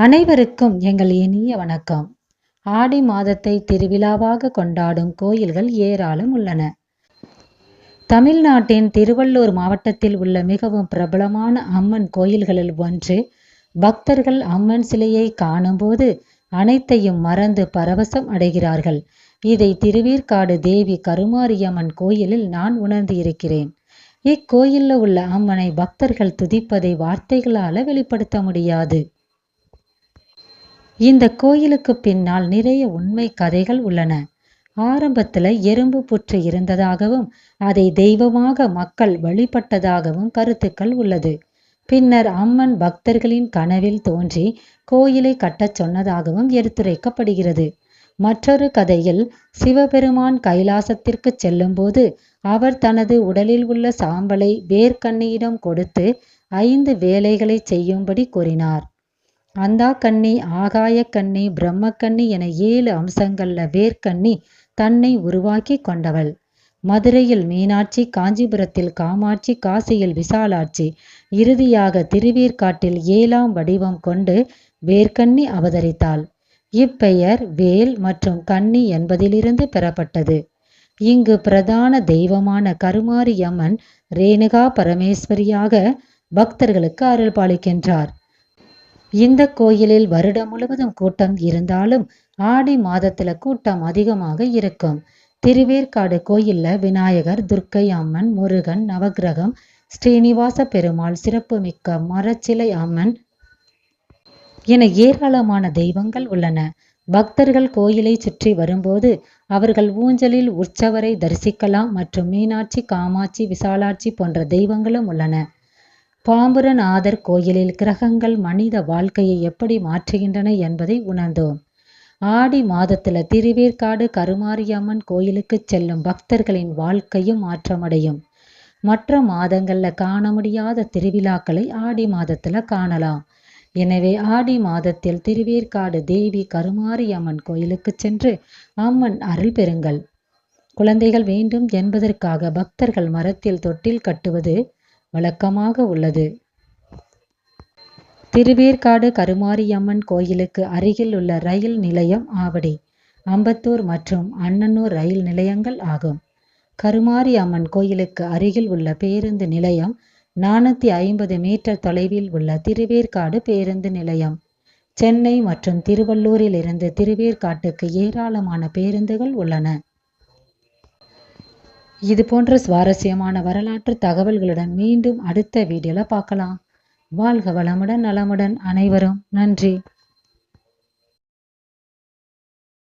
அனைவருக்கும் எங்கள் இனிய வணக்கம். ஆடி மாதத்தை திருவிழாவாக கொண்டாடும் கோயில்கள் ஏராளம் உள்ளன. தமிழ்நாட்டின் திருவள்ளூர் மாவட்டத்தில் உள்ள மிகவும் பிரபலமான அம்மன் கோயில்களில் ஒன்று. பக்தர்கள் அம்மன் சிலையை காணும்போது அனைத்தையும் மறந்து பரவசம் அடைகிறார்கள். இதை திருவேற்காடு தேவி கருமாரியம்மன் கோயிலில் நான் உணர்ந்து இருக்கிறேன். இக்கோயிலில் உள்ள அம்மனை பக்தர்கள் துதிப்பதை வார்த்தைகளால வெளிப்படுத்த முடியாது. இந்த கோயிலுக்கு பின்னால் நிறைய உண்மை கதைகள் உள்ளன. ஆரம்பத்துல எறும்பு புற்று இருந்ததாகவும் அதை தெய்வமாக மக்கள் வழிபட்டதாகவும் கருத்துக்கள் உள்ளது. பின்னர் அம்மன் பக்தர்களின் கனவில் தோன்றி கோயிலை கட்டச் சொன்னதாகவும் எடுத்துரைக்கப்படுகிறது. மற்றொரு கதையில் சிவபெருமான் கைலாசத்திற்கு செல்லும்போது அவர் தனது உடலில் உள்ள சாம்பலை வேர்க்கண்ணியிடம் கொடுத்து 5 வேலைகளை செய்யும்படி கூறினார். அந்தாக்கண்ணி, ஆகாயக்கண்ணி, பிரம்மக்கண்ணி என 7 அம்சங்கள்ல வேர்க்கண்ணி தன்னை உருவாக்கி கொண்டவள். மதுரையில் மீனாட்சி, காஞ்சிபுரத்தில் காமாட்சி, காசியில் விசாலாட்சி, இறுதியாக திருவேற்காட்டில் 7ஆம் வடிவம் கொண்டு வேர்க்கண்ணி அவதரித்தாள். இப்பெயர் வேல் மற்றும் கண்ணி என்பதிலிருந்து பெறப்பட்டது. இங்கு பிரதான தெய்வமான கருமாரியம்மன் ரேணுகா பரமேஸ்வரியாக பக்தர்களுக்கு அருள் பாலிக்கின்றார். இந்த கோயிலில் வருடம் முழுவதும் கூட்டம் இருந்தாலும் ஆடி மாதத்துல கூட்டம் அதிகமாக இருக்கும். திருவேற்காடு கோயில்ல விநாயகர், துர்க்கை அம்மன், முருகன், நவகிரகம், ஸ்ரீனிவாச பெருமாள், சிறப்புமிக்க மரச்சிலை அம்மன் என ஏராளமான தெய்வங்கள் உள்ளன. பக்தர்கள் கோயிலை சுற்றி வரும்போது அவர்கள் ஊஞ்சலில் உற்சவரை தரிசிக்கலாம். மற்றும் மீனாட்சி, காமாட்சி, விசாலாட்சி போன்ற தெய்வங்களும் உள்ளன. பாம்புரநாதர் கோயிலில் கிரகங்கள் மனித வாழ்க்கையை எப்படி மாற்றுகின்றன என்பதை உணர்ந்தோம். ஆடி மாதத்துல திருவேற்காடு கருமாரியம்மன் கோயிலுக்கு செல்லும் பக்தர்களின் வாழ்க்கையும் மாற்றமடையும். மற்ற மாதங்கள்ல காண முடியாத திருவிழாக்களை ஆடி மாதத்துல காணலாம். எனவே ஆடி மாதத்தில் திருவேற்காடு தேவி கருமாரியம்மன் கோயிலுக்கு சென்று அம்மன் அருள் பெறுங்கள். குழந்தைகள் வேண்டும் என்பதற்காக பக்தர்கள் மரத்தில் தொட்டில் கட்டுவது வழக்கமாக உள்ளது. திருவேற்காடு கருமாரியம்மன் கோயிலுக்கு அருகில் உள்ள ரயில் நிலையம் ஆவடி, அம்பத்தூர் மற்றும் அண்ணனூர் ரயில் நிலையங்கள் ஆகும். கருமாரியம்மன் கோயிலுக்கு அருகில் உள்ள பேருந்து நிலையம் 450 மீட்டர் தொலைவில் உள்ள திருவேற்காடு பேருந்து நிலையம். சென்னை மற்றும் திருவள்ளூரில் இருந்து திருவேற்காட்டுக்கு ஏராளமான பேருந்துகள் உள்ளன. இது போன்ற சுவாரஸ்யமான வரலாற்று தகவல்களுடன் மீண்டும் அடுத்த வீடியோல பார்க்கலாம். வாழ்க வளமுடன், நலமுடன். அனைவரும் நன்றி.